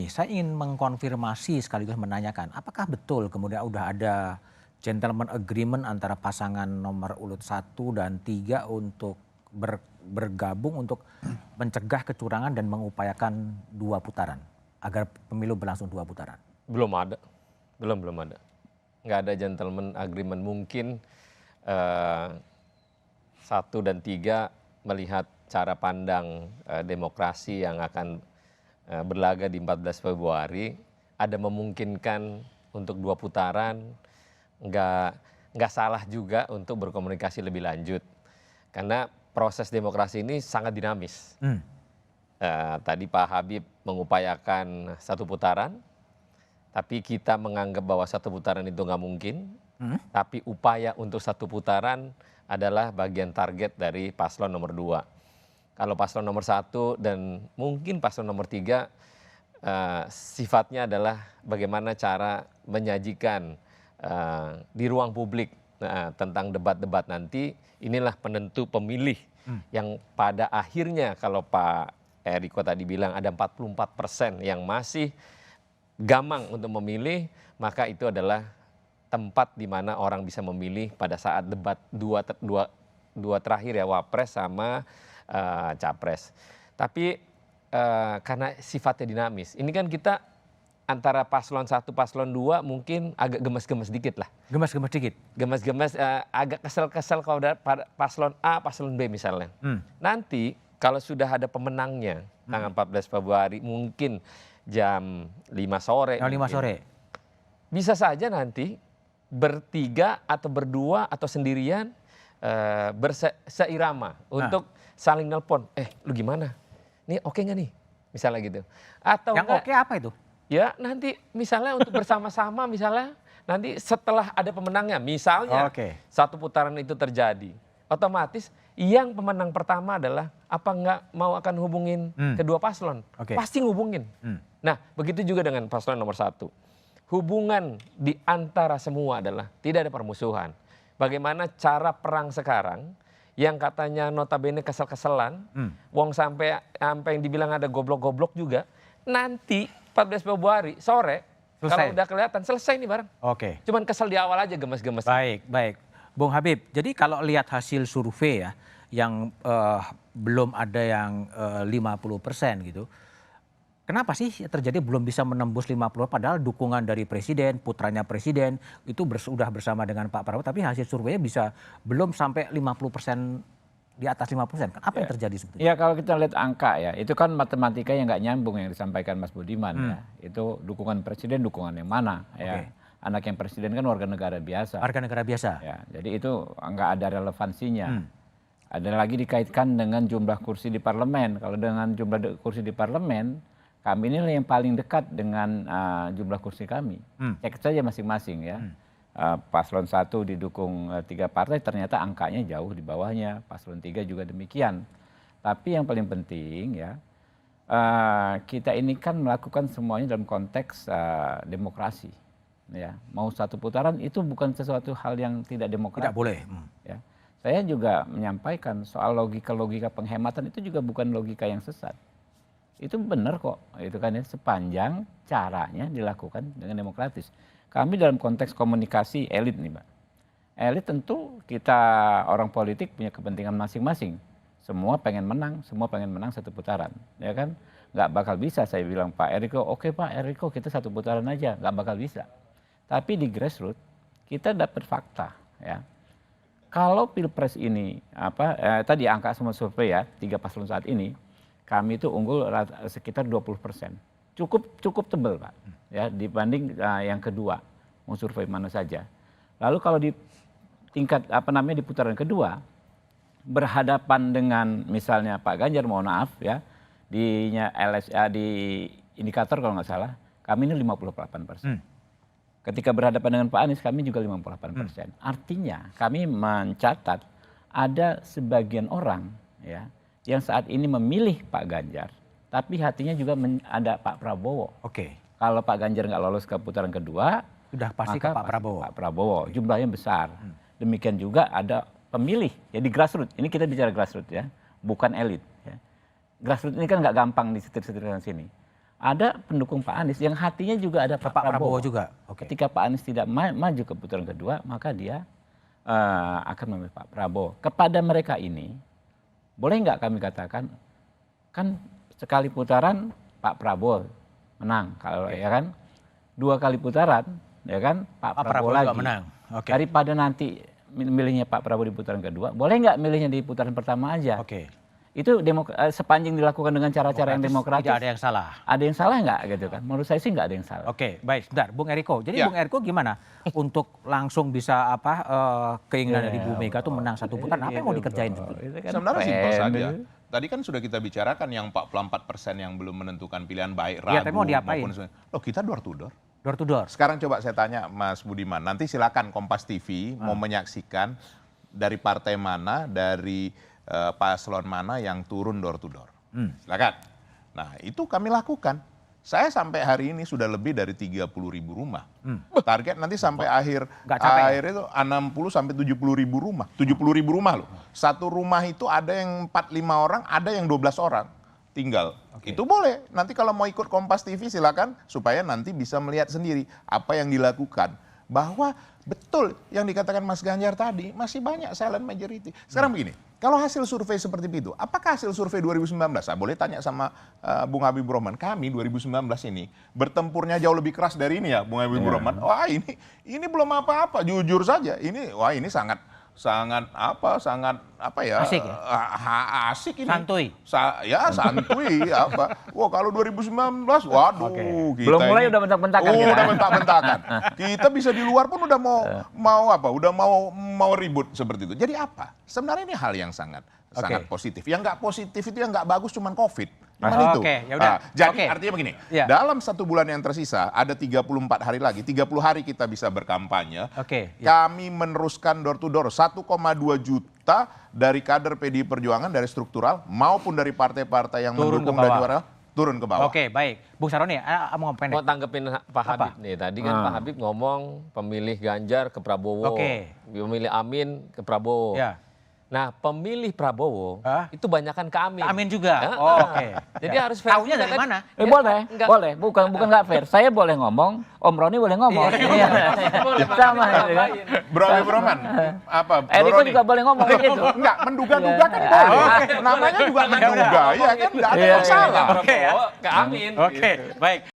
Saya ingin mengkonfirmasi sekaligus menanyakan, apakah betul kemudian udah ada gentleman agreement antara pasangan nomor urut 1 dan 3 untuk bergabung untuk mencegah kecurangan dan mengupayakan 2 putaran agar pemilu berlangsung 2 putaran? Belum ada, belum ada. Nggak ada gentleman agreement. Mungkin 1 dan 3 melihat cara pandang demokrasi yang akan berlaga di 14 Februari, ada memungkinkan untuk 2 putaran, nggak salah juga untuk berkomunikasi lebih lanjut. Karena proses demokrasi ini sangat dinamis. Tadi Pak Habib mengupayakan 1 putaran, tapi kita menganggap bahwa 1 putaran itu nggak mungkin. Tapi upaya untuk 1 putaran adalah bagian target dari paslon nomor 2. Kalau paslon nomor 1 dan mungkin paslon nomor 3 sifatnya adalah bagaimana cara menyajikan di ruang publik tentang debat-debat nanti. Inilah penentu pemilih yang pada akhirnya kalau Pak Eriko tadi bilang ada 44% yang masih gamang untuk memilih, maka itu adalah tempat di mana orang bisa memilih pada saat debat dua terakhir ya, Wapres sama Capres. Tapi karena sifatnya dinamis, ini kan kita antara paslon 1, paslon 2 mungkin agak gemes-gemes dikit lah. Gemes-gemes dikit? Gemes-gemes, agak kesel-kesel kalau ada paslon A, paslon B misalnya. Nanti kalau sudah ada pemenangnya tanggal 14 Februari mungkin jam 5 sore. Jam 5 sore? Bisa saja nanti bertiga atau berdua atau sendirian berseirama untuk saling nelpon, lu gimana? Nih oke nggak nih? Misalnya gitu. Atau yang oke apa itu? Ya nanti misalnya untuk bersama-sama misalnya nanti setelah ada pemenangnya, misalnya 1 putaran itu terjadi, otomatis yang pemenang pertama adalah apa nggak mau akan hubungin kedua paslon, pasti ngubungin. Nah begitu juga dengan paslon nomor 1. Hubungan di antara semua adalah tidak ada permusuhan. Bagaimana cara perang sekarang yang katanya notabene kesel-keselan, wong sampai yang dibilang ada goblok-goblok juga, nanti 14 Februari sore kalau udah kelihatan selesai nih bareng. Cuman kesel di awal aja, gemes-gemes. Baik. Bung Habib, jadi kalau lihat hasil survei ya, yang belum ada yang 50% gitu, kenapa sih terjadi belum bisa menembus 50 padahal dukungan dari presiden, putranya presiden itu sudah bersama dengan Pak Prabowo, tapi hasil surveinya bisa belum sampai 50%, di atas 50%. Apa yang terjadi sebetulnya? Ya kalau kita lihat angka ya, itu kan matematika yang nggak nyambung yang disampaikan Mas Budiman ya. Itu dukungan presiden, dukungan yang mana ya. Anak yang presiden kan warga negara biasa. Warga negara biasa? Ya, jadi itu nggak ada relevansinya. Ada lagi dikaitkan dengan jumlah kursi di parlemen. Kalau dengan jumlah kursi di parlemen, kami ini yang paling dekat dengan jumlah kursi kami. Cek saja masing-masing ya. Paslon 1 didukung 3 partai, ternyata angkanya jauh di bawahnya. Paslon 3 juga demikian. Tapi yang paling penting ya, kita ini kan melakukan semuanya dalam konteks demokrasi. Ya, mau 1 putaran itu bukan sesuatu hal yang tidak demokratis. Tidak boleh. Ya. Saya juga menyampaikan soal logika penghematan itu juga bukan logika yang sesat. Itu benar kok, itu kan ya, sepanjang caranya dilakukan dengan demokratis. Kami dalam konteks komunikasi elit nih Mbak. Elit tentu kita orang politik punya kepentingan masing-masing. Semua pengen menang 1 putaran, ya kan? Nggak bakal bisa saya bilang Pak Eriko, oke Pak Eriko kita 1 putaran aja, nggak bakal bisa. Tapi di grassroots kita dapat fakta, ya. Kalau pilpres ini tadi angka semua survei ya, 3 paslon saat ini, kami itu unggul sekitar 20%. Cukup tebal Pak, ya dibanding yang kedua, mau survei mana saja. Lalu kalau di tingkat di putaran kedua, berhadapan dengan misalnya Pak Ganjar, mohon maaf ya, di LSA di indikator kalau nggak salah, kami ini 58%. Ketika berhadapan dengan Pak Anies, kami juga 58%. Artinya kami mencatat ada sebagian orang ya yang saat ini memilih Pak Ganjar, tapi hatinya juga ada Pak Prabowo. Kalau Pak Ganjar nggak lolos ke putaran kedua, sudah pasti ke Pak Prabowo. Pak Prabowo, jumlahnya besar. Demikian juga ada pemilih, ya di grassroots. Ini kita bicara grassroots ya, bukan elit. Ya. Grassroots ini kan nggak gampang disetir-setirkan sini. ada pendukung Pak Anies yang hatinya juga ada Pak Prabowo Prabowo. juga. Oke. Ketika Pak Anies tidak maju ke putaran kedua, maka dia akan memilih Pak Prabowo. Kepada mereka ini, boleh nggak kami katakan, kan sekali putaran Pak Prabowo menang, kalau ya kan, 2 kali putaran, ya kan Pak Prabowo juga lagi. menang. Oke. Daripada nanti milihnya Pak Prabowo di putaran kedua, boleh nggak milihnya di putaran pertama aja? Oke. Itu sepanjang dilakukan dengan cara-cara yang demokratis. Tidak ada yang salah. Ada yang salah nggak gitu kan? Menurut saya sih nggak ada yang salah. Oke, baik. Sebentar, Bung Eriko. Jadi Ya. Bung Eriko gimana untuk langsung bisa keinginan dari Bu Mega tuh menang 1 putaran? Apa yang mau dikerjain? Itu kan Sebenarnya simpel pen. saja. Tadi kan sudah kita bicarakan yang 44% yang belum menentukan pilihan baik, Iya, ragu tapi mau diapain? Loh, kita door to door. Door to door. Sekarang coba saya tanya Mas Budiman, nanti silakan Kompas TV mau menyaksikan dari partai mana, dari paslon mana yang turun door to door. Silakan. Nah, itu kami lakukan. Saya sampai hari ini sudah lebih dari 30.000 rumah. Target nanti sampai akhir Nggak capek ya? itu 60 sampai 70.000 rumah. 70.000 rumah loh. Satu rumah itu ada yang 4-5 orang, ada yang 12 orang tinggal. Itu boleh. Nanti kalau mau ikut Kompas TV silakan supaya nanti bisa melihat sendiri apa yang dilakukan. Bahwa betul yang dikatakan Mas Ganjar tadi, masih banyak silent majority. Sekarang begini, kalau hasil survei seperti itu, apakah hasil survei 2019? Saya boleh tanya sama Bung Habibur Rahman, kami 2019 ini bertempurnya jauh lebih keras dari ini ya, Bung Habibur Rahman. Wah ini belum apa-apa, jujur saja. Ini sangat Asik ya? Asik ini. Santuy. Santuy apa. Wah, kalau 2019 waduh kita Belum mulai ini- udah bentak-bentakan kita. Udah bentak-bentakan. Kita bisa di luar pun udah mau ribut seperti itu. Jadi apa? Sebenarnya ini hal yang sangat positif. Yang nggak positif itu yang nggak bagus cuman COVID. Cuman itu. Oke, ya udah. Jadi Oke. artinya begini, Iya. dalam 1 bulan yang tersisa ada 34 hari lagi, 30 hari kita bisa berkampanye. Oke, ya. Kami meneruskan door to door 1,2 juta dari kader PDI Perjuangan dari struktural maupun dari partai-partai yang Turun mendukung ke dan bawah. juara turun ke bawah. Oke, baik. Bung Saroni, mau pendek. Mau tanggepin Pak Habib nih. Tadi kan Pak Habib ngomong pemilih Ganjar ke Prabowo, Oke. pemilih Amin ke Prabowo. Ya. Nah, pemilih Prabowo Hah? itu banyakan ke Amin. Amin juga. Ya. Oh, oke. Jadi harus fair. Taunya dari mana? Boleh, Enggak. boleh. Bukan nggak fair. Saya boleh ngomong, Om Roni boleh ngomong. Iya. Boleh, Sama Mas. gitu kan. Bro Habib Rahman, apa? Eriko Roni? juga boleh ngomong gitu. Enggak, menduga-duga kan boleh. Namanya juga menduga, ya kan? Enggak ada Iya, masalah. Prabowo ke Amin. Oke, baik.